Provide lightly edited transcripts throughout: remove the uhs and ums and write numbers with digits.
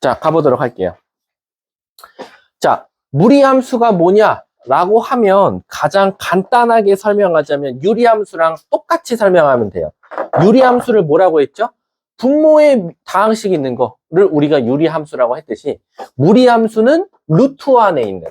자, 가보도록 할게요. 자, 무리함수가 뭐냐라고 하면 가장 간단하게 설명하자면 유리함수랑 똑같이 설명하면 돼요. 유리함수를 뭐라고 했죠? 분모에 다항식 있는 거를 우리가 유리함수라고 했듯이 무리함수는 루트 안에 있는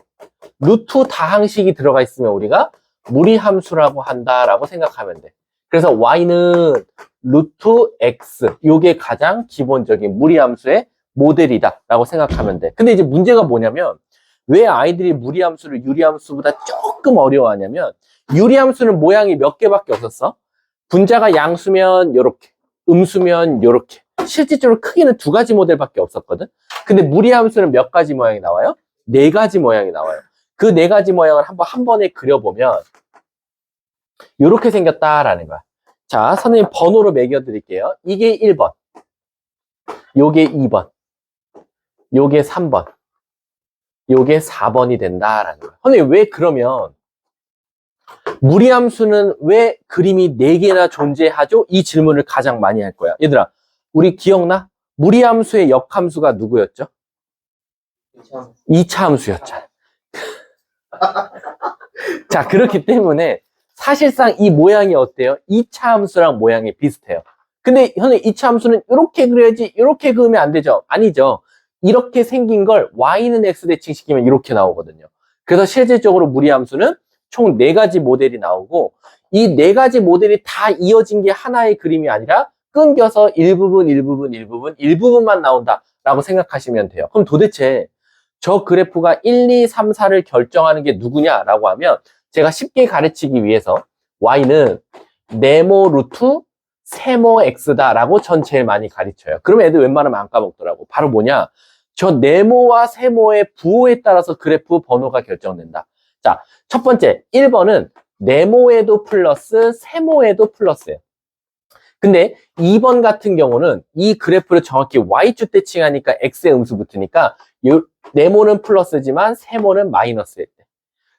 루트 다항식이 들어가 있으면 우리가 무리함수라고 한다라고 생각하면 돼. 그래서 y는 루트 x, 요게 가장 기본적인 무리함수의 모델이다 라고 생각하면 돼. 근데 이제 문제가 뭐냐면 왜 아이들이 무리함수를 유리함수보다 조금 어려워하냐면 유리함수는 모양이 몇 개밖에 없었어. 분자가 양수면 요렇게, 음수면 요렇게. 실질적으로 크기는 두 가지 모델밖에 없었거든. 근데 무리함수는 몇 가지 모양이 나와요? 네 가지 모양이 나와요. 그 네 가지 모양을 한번 한 번에 그려보면 요렇게 생겼다라는 거야. 자, 선생님 번호로 매겨드릴게요. 이게 1번, 요게 2번, 요게 3번, 요게 4번이 된다라는 거야. 선생님 왜 그러면 무리함수는 왜 그림이 4개나 존재하죠? 이 질문을 가장 많이 할 거야. 얘들아, 우리 기억나? 무리함수의 역함수가 누구였죠? 2차 함수였잖아. 자, 그렇기 때문에 사실상 이 모양이 어때요? 2차 함수랑 모양이 비슷해요. 근데 선생님 2차 함수는 이렇게 그려야지 이렇게 그으면 안 되죠? 아니죠. 이렇게 생긴 걸 y는 x 대칭시키면 이렇게 나오거든요. 그래서 실질적으로 무리함수는 총 4가지 모델이 나오고 이 4가지 모델이 다 이어진 게 하나의 그림이 아니라 끊겨서 일부분만 나온다라고 생각하시면 돼요. 그럼 도대체 저 그래프가 1, 2, 3, 4를 결정하는 게 누구냐라고 하면 제가 쉽게 가르치기 위해서 y는 네모 루트 세모 x다라고 전 제일 많이 가르쳐요. 그러면 애들 웬만하면 안 까먹더라고. 바로 뭐냐? 저 네모와 세모의 부호에 따라서 그래프 번호가 결정된다. 자, 첫 번째 1번은 네모에도 플러스 세모에도 플러스예요. 근데 2번 같은 경우는 이 그래프를 정확히 y축 대칭하니까 x의 음수 붙으니까 네모는 플러스지만 세모는 마이너스일 때.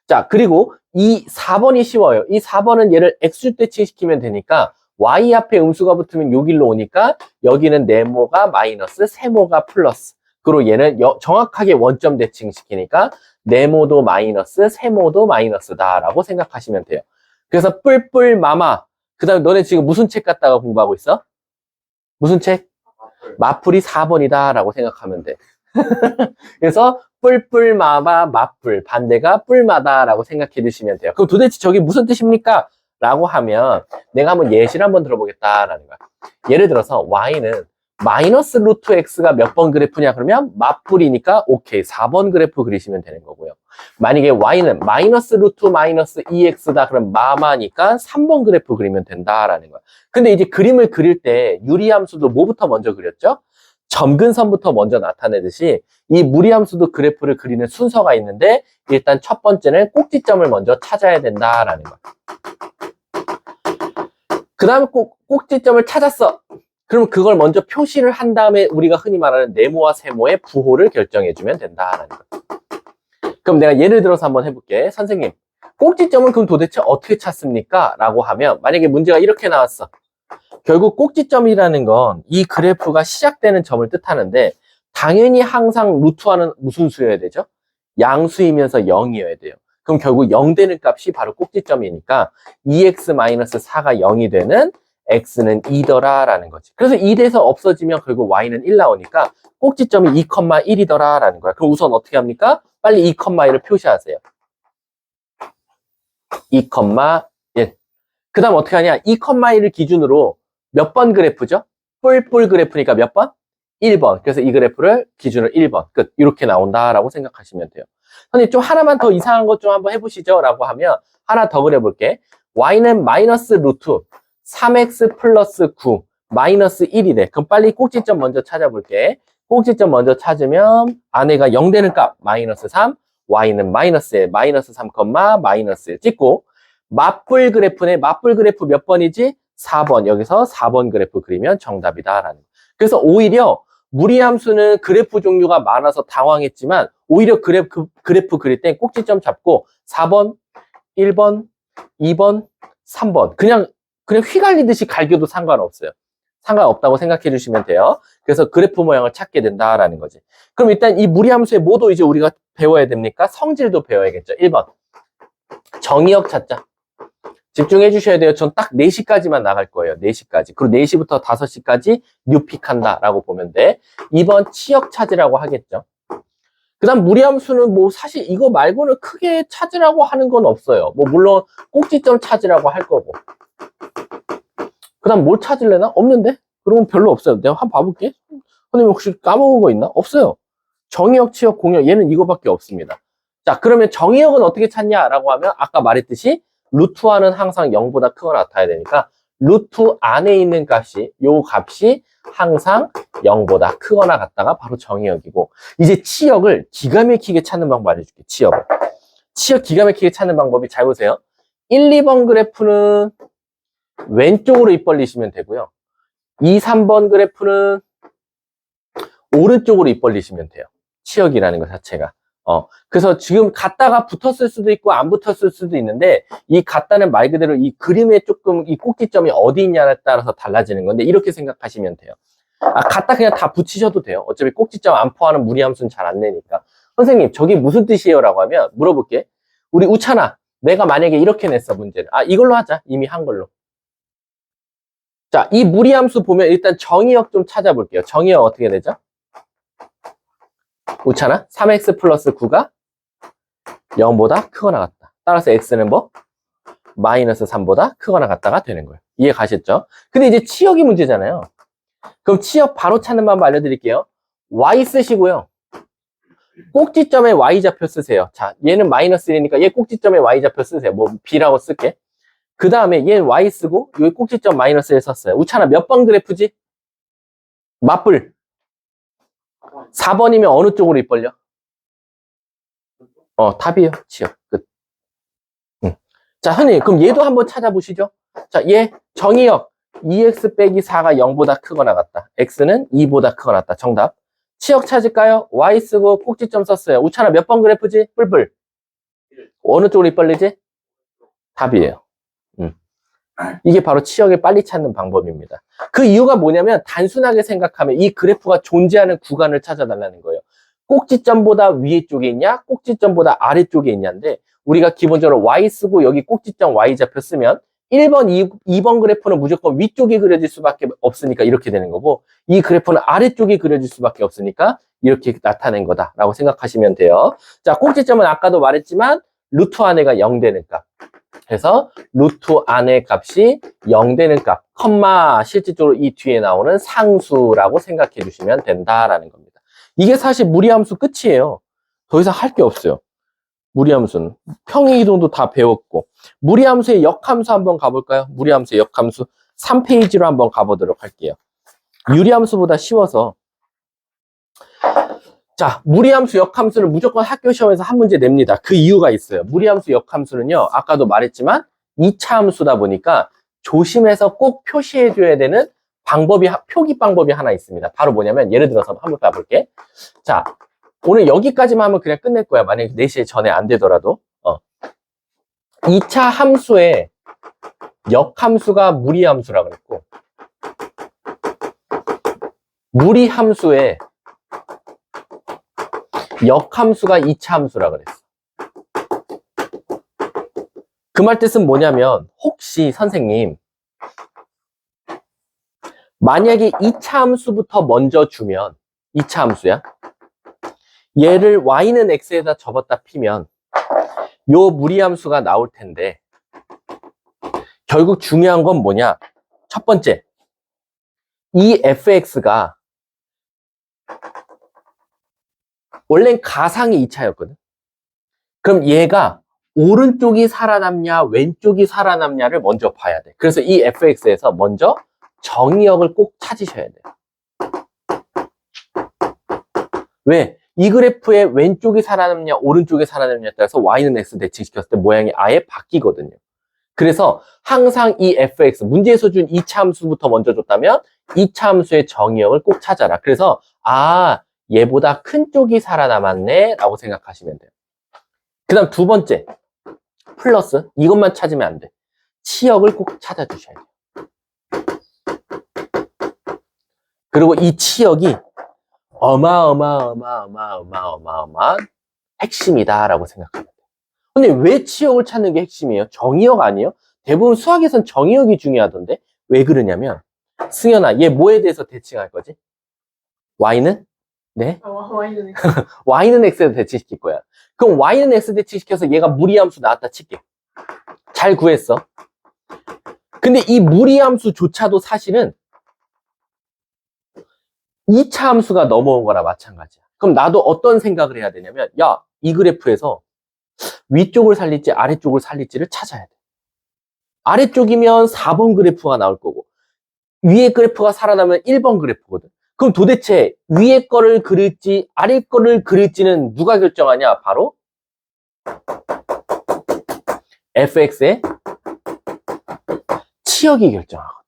자, 그리고 이 4번이 쉬워요. 이 4번은 얘를 x축 대칭시키면 되니까 y 앞에 음수가 붙으면 요 길로 오니까 여기는 네모가 마이너스, 세모가 플러스. 그리고 얘는 정확하게 원점 대칭시키니까 네모도 마이너스, 세모도 마이너스다라고 생각하시면 돼요. 그래서 뿔뿔 마마. 그 다음에 너네 지금 무슨 책 갖다가 공부하고 있어? 무슨 책? 마풀이 4번이다라고 생각하면 돼. 그래서 뿔뿔 마마 마풀, 반대가 뿔마다라고 생각해 주시면 돼요. 그럼 도대체 저게 무슨 뜻입니까? 라고 하면 내가 한번 예시를 한번 들어보겠다라는 거야. 예를 들어서 y는 마이너스 루트 x가 몇 번 그래프냐 그러면 마풀이니까 오케이 4번 그래프 그리시면 되는 거고요. 만약에 y는 마이너스 루트 마이너스 2x다 그럼 마마니까 3번 그래프 그리면 된다라는 거야. 근데 이제 그림을 그릴 때 유리함수도 뭐부터 먼저 그렸죠? 점근선부터 먼저 나타내듯이 이 무리함수도 그래프를 그리는 순서가 있는데 일단 첫 번째는 꼭지점을 먼저 찾아야 된다라는 거야. 그 다음에 꼭지점을 찾았어. 그럼 그걸 먼저 표시를 한 다음에 우리가 흔히 말하는 네모와 세모의 부호를 결정해주면 된다라는 거야. 그럼 내가 예를 들어서 한번 해볼게. 선생님, 꼭지점을 그럼 도대체 어떻게 찾습니까? 라고 하면 만약에 문제가 이렇게 나왔어. 결국 꼭지점이라는 건 이 그래프가 시작되는 점을 뜻하는데 당연히 항상 루트와는 무슨 수여야 되죠? 양수이면서 0이어야 돼요. 그럼 결국 0 되는 값이 바로 꼭지점이니까 2x-4가 0이 되는 x는 2더라 라는 거지. 그래서 2 돼서 없어지면 결국 y는 1 나오니까 꼭지점이 2,1이더라 라는 거야. 그럼 우선 어떻게 합니까? 빨리 2,1을 표시하세요. 2,1. 그 다음 어떻게 하냐? 2,1을 기준으로 몇 번 그래프죠? 뿔뿔 그래프니까 몇 번? 1번. 그래서 이 그래프를 기준으로 1번. 끝. 이렇게 나온다라고 생각하시면 돼요. 선생님, 좀 하나만 더 이상한 것 좀 한번 해보시죠. 라고 하면 하나 더 그려볼게. y는 마이너스 루트 3x 플러스 9 마이너스 1이래. 그럼 빨리 꼭지점 먼저 찾아볼게. 꼭지점 먼저 찾으면 안에가 0 되는 값 마이너스 3, y는 마이너스 1, 마이너스 3, 마이너스 1 찍고 맞불 그래프네. 맞불 그래프 몇 번이지? 4번. 여기서 4번 그래프 그리면 정답이다라는. 그래서 오히려 무리함수는 그래프 종류가 많아서 당황했지만 오히려 그래프 그릴 때 꼭지점 잡고 4번, 1번, 2번, 3번 그냥 휘갈리듯이 갈겨도 상관없어요. 상관없다고 생각해 주시면 돼요. 그래서 그래프 모양을 찾게 된다라는 거지. 그럼 일단 이 무리함수의 뭐도 이제 우리가 배워야 됩니까? 성질도 배워야겠죠. 1번. 정의역 찾자. 집중해 주셔야 돼요. 전 딱 4시까지만 나갈 거예요. 4시까지. 그리고 4시부터 5시까지 뉴픽한다라고 보면 돼. 2번 치역 찾으라고 하겠죠. 그 다음 무리함수는 뭐 사실 이거 말고는 크게 찾으라고 하는 건 없어요. 뭐 물론 꼭지점 찾으라고 할 거고. 그 다음 뭘 찾을래나? 없는데? 그러면 별로 없어요. 내가 한번 봐볼게. 선생님 혹시 까먹은 거 있나? 없어요. 정의역, 치역, 공역 얘는 이거밖에 없습니다. 자, 그러면 정의역은 어떻게 찾냐라고 하면 아까 말했듯이 루트와는 항상 0보다 크거나 같아야 되니까 루트 안에 있는 값이 요 값이 항상 0보다 크거나 같다가 바로 정의역이고, 이제 치역을 기가 막히게 찾는 방법 알려줄게. 치역을. 치역 기가 막히게 찾는 방법이 잘 보세요. 1, 2번 그래프는 왼쪽으로 입 벌리시면 되고요. 2, 3번 그래프는 오른쪽으로 입 벌리시면 돼요. 치역이라는 것 자체가. 그래서 지금 같다가 붙었을 수도 있고 안 붙었을 수도 있는데, 이 같다는 말 그대로 이 그림에 조금 이 꼭지점이 어디 있냐에 따라서 달라지는 건데, 이렇게 생각하시면 돼요. 같다 그냥 다 붙이셔도 돼요. 어차피 꼭지점 안 포함하는 무리함수는 잘 안 내니까. 선생님, 저게 무슨 뜻이에요? 라고 하면 물어볼게. 우리 우찬아, 내가 만약에 이렇게 냈어, 문제를. 이걸로 하자. 이미 한 걸로. 자, 이 무리함수 보면 일단 정의역 좀 찾아볼게요. 정의역 어떻게 되죠? 우찬아, 3x 플러스 9가 0보다 크거나 같다. 따라서 x는 뭐? 마이너스 3보다 크거나 같다가 되는 거예요. 이해 가셨죠? 근데 이제 치역이 문제잖아요. 그럼 치역 바로 찾는 방법 알려드릴게요. y 쓰시고요. 꼭지점에 y좌표 쓰세요. 자, 얘는 마이너스 1이니까 얘 꼭지점에 y좌표 쓰세요. 뭐 b라고 쓸게. 그 다음에 얘 y 쓰고 여기 꼭지점 마이너스 1 썼어요. 우찬아, 몇 번 그래프지? 맞불. 4번이면 어느 쪽으로 입 벌려? 답이에요. 치역. 끝. 자, 선생님, 그럼 얘도 한번 찾아보시죠. 자, 얘 정의역 2x 빼기 4가 0보다 크거나 같다. x는 2보다 크거나 같다. 정답. 치역 찾을까요? y 쓰고 꼭지점 썼어요. 우찬아, 몇 번 그래프지? 뿔뿔. 어느 쪽으로 입 벌리지? 답이에요. 이게 바로 치역을 빨리 찾는 방법입니다. 그 이유가 뭐냐면 단순하게 생각하면 이 그래프가 존재하는 구간을 찾아달라는 거예요. 꼭지점보다 위에 쪽에 있냐, 꼭지점보다 아래쪽에 있냐인데, 우리가 기본적으로 y 쓰고 여기 꼭지점 y좌표 쓰면 1번, 2번 그래프는 무조건 위쪽이 그려질 수밖에 없으니까 이렇게 되는 거고, 이 그래프는 아래쪽이 그려질 수밖에 없으니까 이렇게 나타낸 거다라고 생각하시면 돼요. 자, 꼭지점은 아까도 말했지만 루트 안에가 0 되는 값. 그래서 루트 안의 값이 0 되는 값, 컴마 실질적으로 이 뒤에 나오는 상수라고 생각해 주시면 된다라는 겁니다. 이게 사실 무리함수 끝이에요. 더 이상 할 게 없어요. 무리함수는. 평행이동도 다 배웠고. 무리함수의 역함수 한번 가볼까요? 무리함수의 역함수 3페이지로 한번 가보도록 할게요. 유리함수보다 쉬워서. 자, 무리함수 역함수를 무조건 학교 시험에서 한 문제 냅니다. 그 이유가 있어요. 무리함수 역함수는요, 아까도 말했지만 2차 함수다 보니까 조심해서 꼭 표시해줘야 되는 방법이, 표기 방법이 하나 있습니다. 바로 뭐냐면, 예를 들어서 한번 봐볼게. 자, 오늘 여기까지만 하면 그냥 끝낼 거야. 만약에 4시에 전에 안 되더라도. 2차 함수의 역함수가 무리함수라 그랬고, 무리함수의 역함수가 2차 함수라 그랬어. 그 말 뜻은 뭐냐면, 혹시 선생님, 만약에 2차 함수부터 먼저 주면, 2차 함수야. 얘를 y는 x에다 접었다 피면 요 무리함수가 나올 텐데, 결국 중요한 건 뭐냐? 첫 번째, 이 fx가 원래는 가상이 2차였거든. 그럼 얘가 오른쪽이 살아남냐 왼쪽이 살아남냐를 먼저 봐야 돼. 그래서 이 fx에서 먼저 정의역을 꼭 찾으셔야 돼요. 왜? 이 그래프의 왼쪽이 살아남냐 오른쪽이 살아남냐에 따라서 y는 x 대칭시켰을 때 모양이 아예 바뀌거든요. 그래서 항상 이 fx, 문제에서 준 2차 함수부터 먼저 줬다면 2차 함수의 정의역을 꼭 찾아라. 그래서 얘보다 큰 쪽이 살아남았네 라고 생각하시면 돼요. 그 다음 두 번째, 플러스. 이것만 찾으면 안 돼. 치역을 꼭 찾아주셔야 돼요. 그리고 이 치역이 어마어마한 핵심이다라고 생각합니다. 근데 왜 치역을 찾는 게 핵심이에요? 정의역 아니에요? 대부분 수학에선 정의역이 중요하던데 왜 그러냐면 승현아, 얘 뭐에 대해서 대칭할 거지? y는? 네? Y는 X. y는 x에 대칭시킬 거야. 그럼 y는 x 대칭시켜서 얘가 무리함수 나왔다 칠게. 잘 구했어. 근데 이 무리함수조차도 사실은 2차 함수가 넘어온 거나 마찬가지야. 그럼 나도 어떤 생각을 해야 되냐면 야, 이 그래프에서 위쪽을 살릴지 아래쪽을 살릴지를 찾아야 돼. 아래쪽이면 4번 그래프가 나올 거고 위에 그래프가 살아나면 1번 그래프거든. 그럼 도대체 위에 거를 그릴지 아래 거를 그릴지는 누가 결정하냐? 바로 fx의 치역이 결정하거든.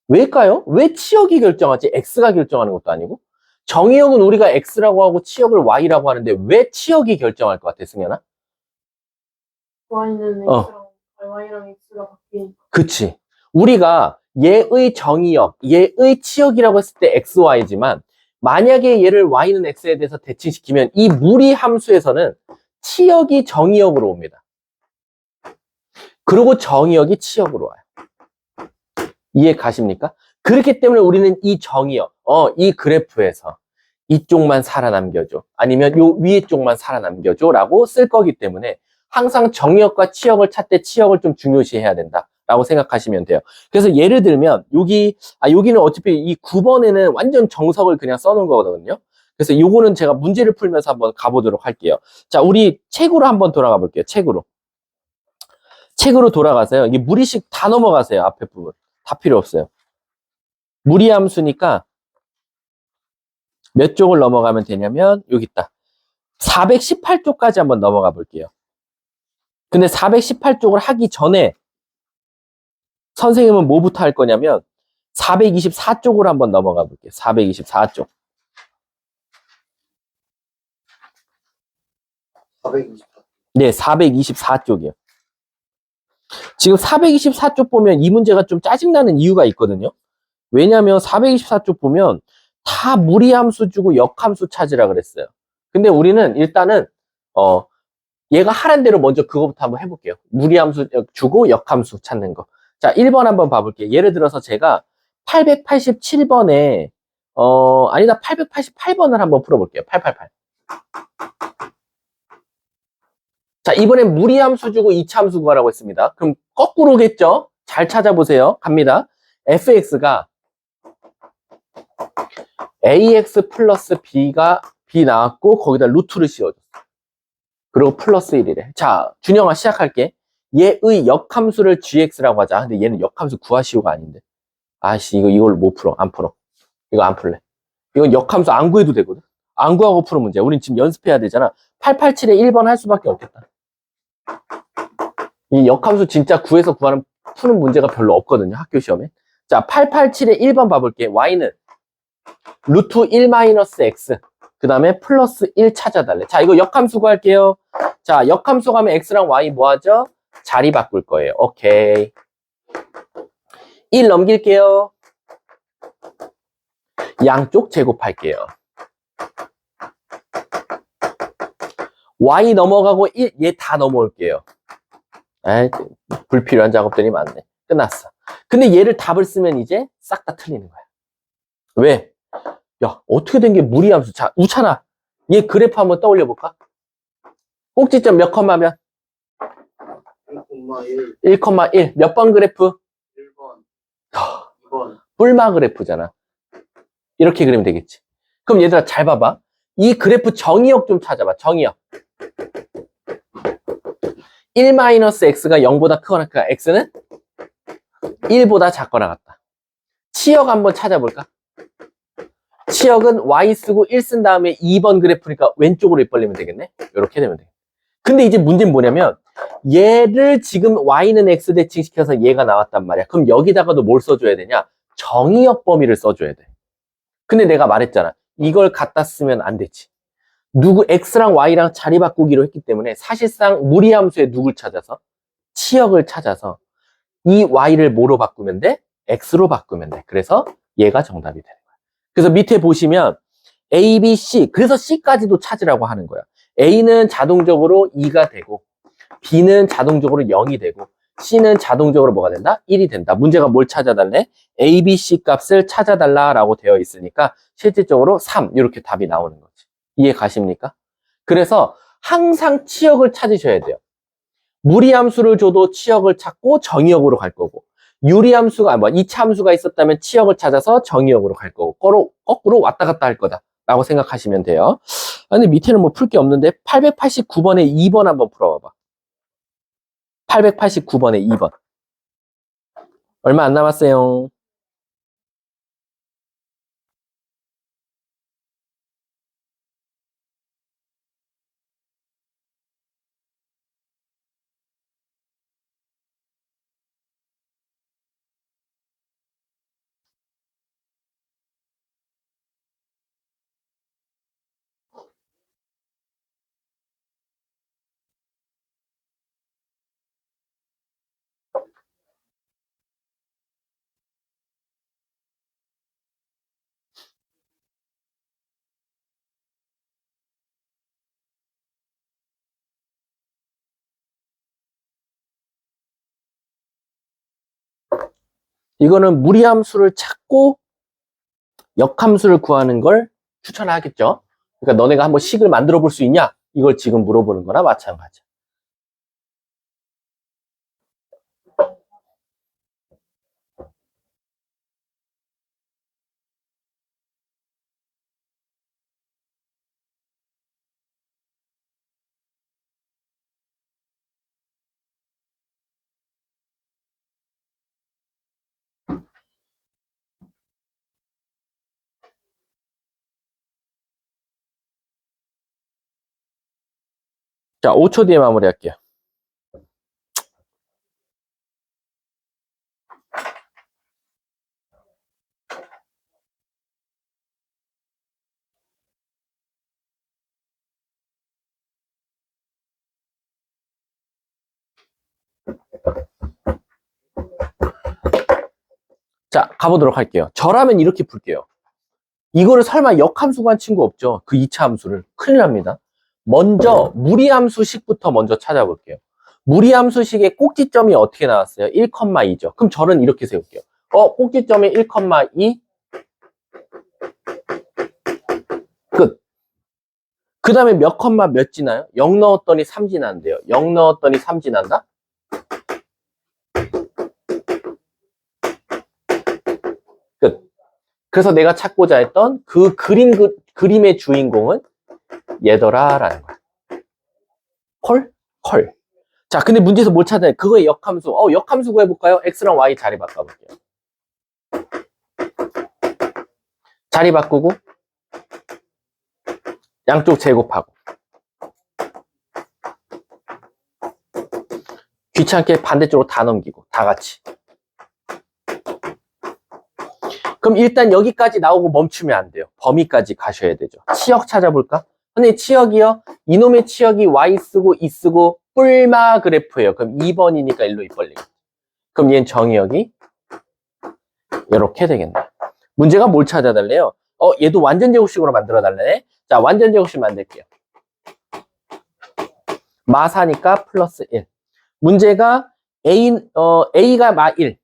왜일까요? 왜 치역이 결정하지? x가 결정하는 것도 아니고. 정의역은 우리가 x라고 하고 치역을 y라고 하는데 왜 치역이 결정할 것 같아, 승현아? Y는 X랑 Y랑 X가 바뀌니까. 그치. 우리가 얘의 정의역, 얘의 치역이라고 했을 때 xy지만 만약에 얘를 y는 x에 대해서 대칭시키면 이 무리 함수에서는 치역이 정의역으로 옵니다. 그리고 정의역이 치역으로 와요. 이해 가십니까? 그렇기 때문에 우리는 이 정의역, 이 그래프에서 이쪽만 살아남겨줘. 아니면 요 위에 쪽만 살아남겨줘. 라고 쓸 거기 때문에 항상 정의역과 치역을 찾되 치역을 좀 중요시해야 된다. 라고 생각하시면 돼요. 그래서 예를 들면 여기는 어차피 이 9번에는 완전 정석을 그냥 써놓은 거거든요. 그래서 요거는 제가 문제를 풀면서 한번 가보도록 할게요. 자, 우리 책으로 한번 돌아가 볼게요. 책으로 돌아가서요. 이게 무리식 다 넘어가세요. 앞에 부분. 다 필요 없어요. 무리함수니까 몇 쪽을 넘어가면 되냐면 여기 있다. 418쪽까지 한번 넘어가 볼게요. 근데 418쪽을 하기 전에 선생님은 뭐부터 할 거냐면 424쪽으로 한번 넘어가 볼게요. 424쪽. 424. 네, 424쪽이요. 지금 424쪽 보면 이 문제가 좀 짜증나는 이유가 있거든요. 왜냐면 424쪽 보면 다 무리함수 주고 역함수 찾으라 그랬어요. 근데 우리는 일단은 얘가 하란 대로 먼저 그거부터 한번 해볼게요. 무리함수 주고 역함수 찾는 거. 자, 1번 한번 봐볼게요. 예를 들어서 제가 887번에 아니다, 888번을 한번 풀어볼게요. 888. 자, 이번엔 무리함수 주고 이차함수 구하라고 했습니다. 그럼 거꾸로겠죠? 잘 찾아보세요. 갑니다. fx가 ax 플러스 b가 b 나왔고 거기다 루트를 씌워줬어. 그리고 플러스 1이래. 자, 준영아 시작할게. 얘의 역함수를 gx라고 하자. 근데 얘는 역함수 구하시오가 아닌데. 아씨, 이걸 못 풀어. 안 풀어. 이거 안 풀래. 이건 역함수 안 구해도 되거든. 안 구하고 푸는 문제야. 우린 지금 연습해야 되잖아. 887에 1번 할 수밖에 없겠다. 이 역함수 진짜 구해서 푸는 문제가 별로 없거든요. 학교 시험에. 자, 887에 1번 봐볼게. y는 루트 1 마이너스 x. 그 다음에 플러스 1 찾아달래. 자, 이거 역함수 구할게요. 자, 역함수 가면 x랑 y 뭐 하죠? 자리 바꿀 거예요. 오케이. 1 넘길게요. 양쪽 제곱할게요. y 넘어가고 1, 얘 다 넘어올게요. 에이, 불필요한 작업들이 많네. 끝났어. 근데 얘를 답을 쓰면 이제 싹 다 틀리는 거야. 왜? 야, 어떻게 된 게 무리함수? 자, 우찬아, 얘 그래프 한번 떠올려 볼까? 꼭지점 몇 컴마면? 1,1. 1,1. 몇 번 그래프? 1번. 2번. 뿔마 그래프잖아. 이렇게 그리면 되겠지. 그럼 얘들아 잘 봐봐. 이 그래프 정의역 좀 찾아봐. 정의역. 1-x가 0보다 크거나 크다. x는 1보다 작거나 같다. 치역 한번 찾아볼까? 치역은 y 쓰고 1 쓴 다음에 2번 그래프니까 왼쪽으로 입 벌리면 되겠네? 이렇게 되면 돼. 근데 이제 문제는 뭐냐면 얘를 지금 y는 x 대칭시켜서 얘가 나왔단 말이야. 그럼 여기다가도 뭘 써줘야 되냐? 정의역 범위를 써줘야 돼. 근데 내가 말했잖아. 이걸 갖다 쓰면 안 되지. x랑 y랑 자리 바꾸기로 했기 때문에 사실상 무리함수의 누굴 찾아서? 치역을 찾아서 이 y를 뭐로 바꾸면 돼? x로 바꾸면 돼. 그래서 얘가 정답이 되는 거야. 그래서 밑에 보시면 A, B, C, 그래서 C까지도 찾으라고 하는 거야. A는 자동적으로 2가 되고, B는 자동적으로 0이 되고, C는 자동적으로 뭐가 된다? 1이 된다. 문제가 뭘 찾아달래? A, B, C 값을 찾아달라라고 되어 있으니까 실질적으로 3 이렇게 답이 나오는 거지. 이해 가십니까? 그래서 항상 치역을 찾으셔야 돼요. 무리함수를 줘도 치역을 찾고 정의역으로 갈 거고, 유리함수가, 이차함수가 있었다면 치역을 찾아서 정의역으로 갈 거고, 거꾸로 왔다 갔다 할 거다. 라고 생각하시면 돼요. 근데 밑에는 뭐 풀 게 없는데, 889번에 2번 한번 풀어봐봐. 889번에 2번. 얼마 안 남았어요. 이거는 무리함수를 찾고 역함수를 구하는 걸 추천하겠죠. 그러니까 너네가 한번 식을 만들어 볼 수 있냐? 이걸 지금 물어보는 거나 마찬가지야. 자, 5초 뒤에 마무리할게요. 자, 가보도록 할게요. 저라면 이렇게 풀게요. 이거를 설마 역함수가 한 친구 없죠? 그 2차 함수를. 큰일 납니다. 먼저 무리함수식부터 먼저 찾아볼게요. 무리함수식의 꼭지점이 어떻게 나왔어요? 1,2죠. 그럼 저는 이렇게 세울게요. 꼭지점이 1,2, 끝. 그 다음에 몇 컴마 몇 지나요? 0 넣었더니 3 지난대요. 0 넣었더니 3 지난다? 끝. 그래서 내가 찾고자 했던 그 그림의 주인공은 얘더라라는 거야. 콜? 콜. 자, 근데 문제에서 뭘 찾아야 돼? 그거의 역함수. 역함수 구해볼까요? x랑 y 자리 바꿔볼게요. 자리 바꾸고 양쪽 제곱하고 귀찮게 반대쪽으로 다 넘기고 다 같이. 그럼 일단 여기까지 나오고 멈추면 안 돼요. 범위까지 가셔야 되죠. 치역 찾아볼까? 근데 치역이요? 이놈의 치역이 y 쓰고 e 쓰고 뿔마 그래프예요. 그럼 2번이니까 일로 입벌리기. 그럼 얘는 정의역이 이렇게 되겠네. 문제가 뭘 찾아달래요? 얘도 완전 제곱식으로 만들어 달래. 자, 완전 제곱식 만들게요. 마사니까 플러스 1. 문제가 A가 마 1.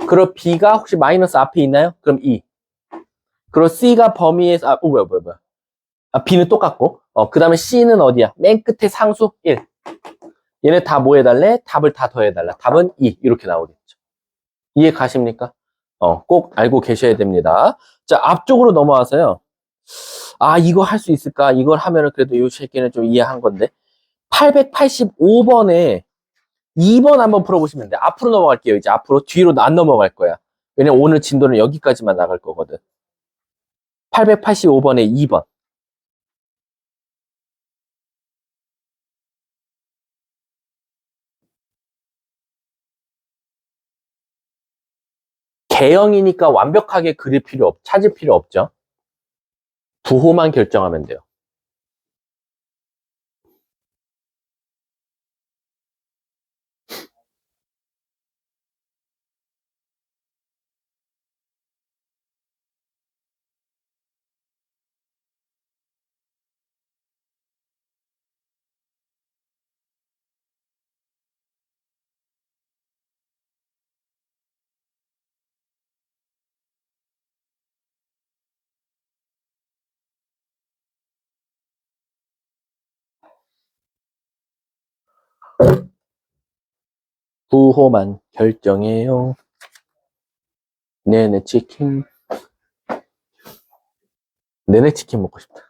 그럼 B가 혹시 마이너스 앞에 있나요? 그럼 2. 그리고 C가 범위에서, 뭐야. B는 똑같고. 그 다음에 C는 어디야? 맨 끝에 상수 1. 얘네 다 뭐 해달래? 답을 다 더해달라. 답은 2. 이렇게 나오겠죠. 이해 가십니까? 꼭 알고 계셔야 됩니다. 자, 앞쪽으로 넘어와서요. 이거 할 수 있을까? 이걸 하면은 그래도 이 새끼는 좀 이해한 건데. 885번에 2번 한번 풀어보시면 돼. 앞으로 넘어갈게요. 이제 앞으로 뒤로 안 넘어갈 거야. 왜냐면 오늘 진도는 여기까지만 나갈 거거든. 885번에 2번. 개형이니까 완벽하게 찾을 필요 없죠. 부호만 결정하면 돼요. 부호만 결정해요. 네네 치킨. 네네 치킨 먹고 싶다.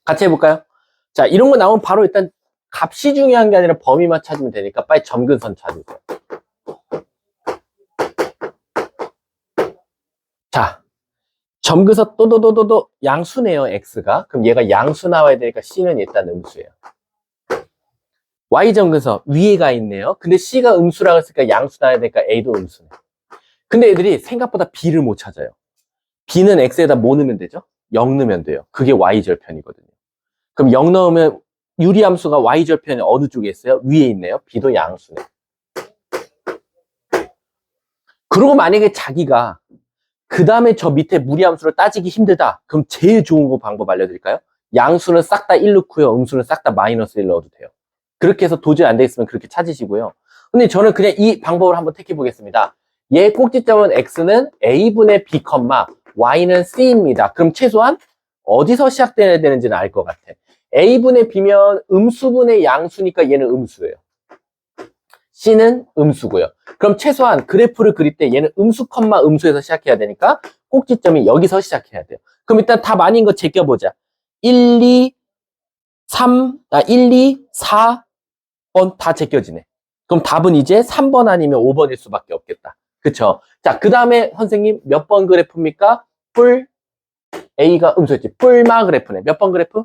같이 해볼까요? 자, 이런 거 나오면 바로 일단 값이 중요한 게 아니라 범위만 찾으면 되니까 빨리 점근선 찾으세요. 자, 점근선 또도도도도 양수네요, x가. 그럼 얘가 양수 나와야 되니까 c는 일단 음수예요. y 점근선 위에가 있네요. 근데 c가 음수라고 했으니까 양수 나와야 되니까 a도 음수네. 근데 애들이 생각보다 b를 못 찾아요. b는 x에다 뭐 넣으면 되죠? 0 넣으면 돼요. 그게 y절편이거든요. 그럼 0 넣으면 유리함수가 y절편이 어느 쪽에 있어요? 위에 있네요. b도 양수네. 그리고 만약에 자기가 그 다음에 저 밑에 무리함수를 따지기 힘들다. 그럼 제일 좋은 거 방법 알려드릴까요? 양수는 싹 다 1 넣고요. 음수는 싹 다 마이너스 1 넣어도 돼요. 그렇게 해서 도저히 안 되겠으면 그렇게 찾으시고요. 근데 저는 그냥 이 방법을 한번 택해 보겠습니다. 얘 꼭지점은 x는 a분의 b, y는 c입니다. 그럼 최소한 어디서 시작돼야 되는지는 알 것 같아. a분의 b면 음수분의 양수니까 얘는 음수예요. c는 음수고요. 그럼 최소한 그래프를 그릴 때 얘는 음수, 음수에서 시작해야 되니까 꼭지점이 여기서 시작해야 돼요. 그럼 일단 답 아닌 거 제껴보자. 1, 2, 4번 다 제껴지네. 그럼 답은 이제 3번 아니면 5번일 수밖에 없겠다. 그쵸? 자, 그 다음에 선생님 몇 번 그래프입니까? A가 음수였지. 뿔마 그래프네. 몇 번 그래프?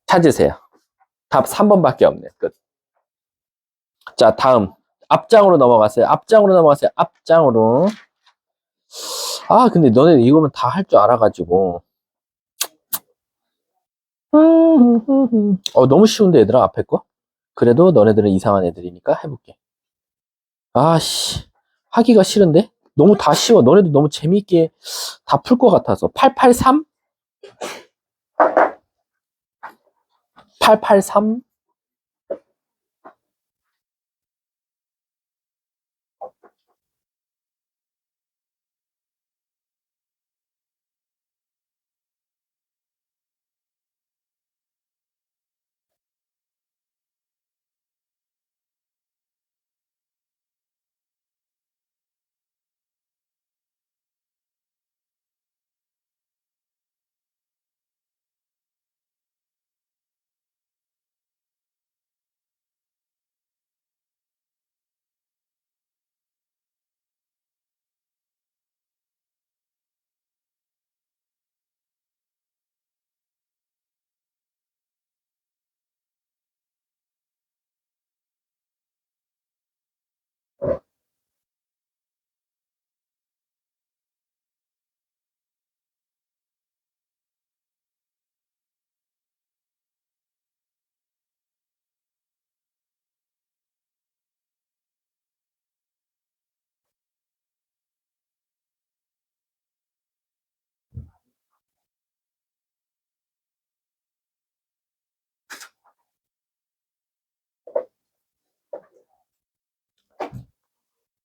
찾으세요. 답 3번밖에 없네. 끝. 자, 다음. 앞장으로 넘어갔어요. 앞장으로. 아, 근데 너네 이거면 다 할 줄 알아가지고. 너무 쉬운데, 얘들아, 앞에 거? 그래도 너네들은 이상한 애들이니까 해볼게. 아씨, 하기가 싫은데? 너무 다 쉬워. 너네도 너무 재미있게 다 풀 것 같아서. 883? 883?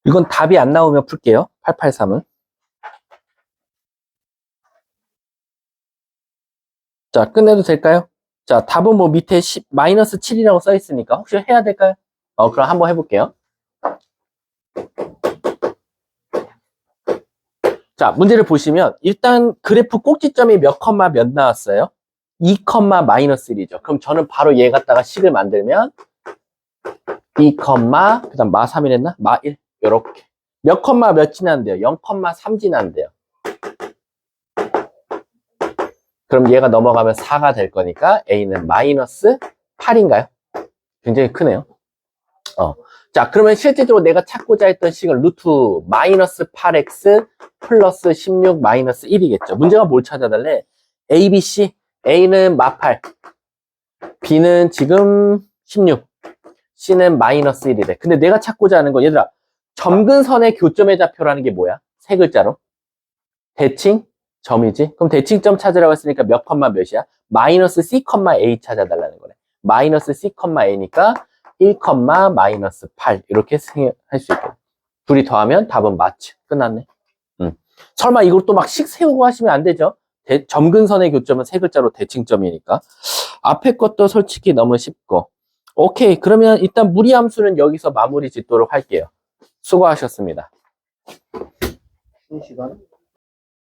이건 답이 안 나오면 풀게요. 883은. 자, 끝내도 될까요? 자, 답은 뭐 밑에 마이너스 7이라고 써 있으니까 혹시 해야 될까요? 그럼 한번 해볼게요. 자, 문제를 보시면 일단 그래프 꼭지점이 몇 컴마 몇 나왔어요? 2 컴마 마이너스 1이죠. 그럼 저는 바로 얘 갖다가 식을 만들면 2 컴마 그다음 마 3이 했나? 마 1. 요렇게. 몇 컴마 몇 지난대요? 0 컴마 3 지난대요. 그럼 얘가 넘어가면 4가 될 거니까 A는 마이너스 8인가요? 굉장히 크네요. 자, 그러면 실제적으로 내가 찾고자 했던 식은 루트 마이너스 8x 플러스 16 마이너스 1이겠죠. 문제가 뭘 찾아달래? A, B, C. A는 마8, B는 지금 16, C는 마이너스 1이래. 근데 내가 찾고자 하는 건 얘들아, 점근선의 교점의 좌표라는 게 뭐야? 세 글자로. 대칭, 점이지. 그럼 대칭점 찾으라고 했으니까 몇 컴마 몇이야? 마이너스 C, A 찾아달라는 거네. 마이너스 C, A니까 1, 마이너스 8 이렇게 할 수 있겠네. 둘이 더하면 답은 맞지. 끝났네. 설마 이걸 또 막 식 세우고 하시면 안 되죠? 점근선의 교점은 세 글자로 대칭점이니까. 앞에 것도 솔직히 너무 쉽고. 오케이. 그러면 일단 무리함수는 여기서 마무리 짓도록 할게요. 수고하셨습니다. 쉬는 시간?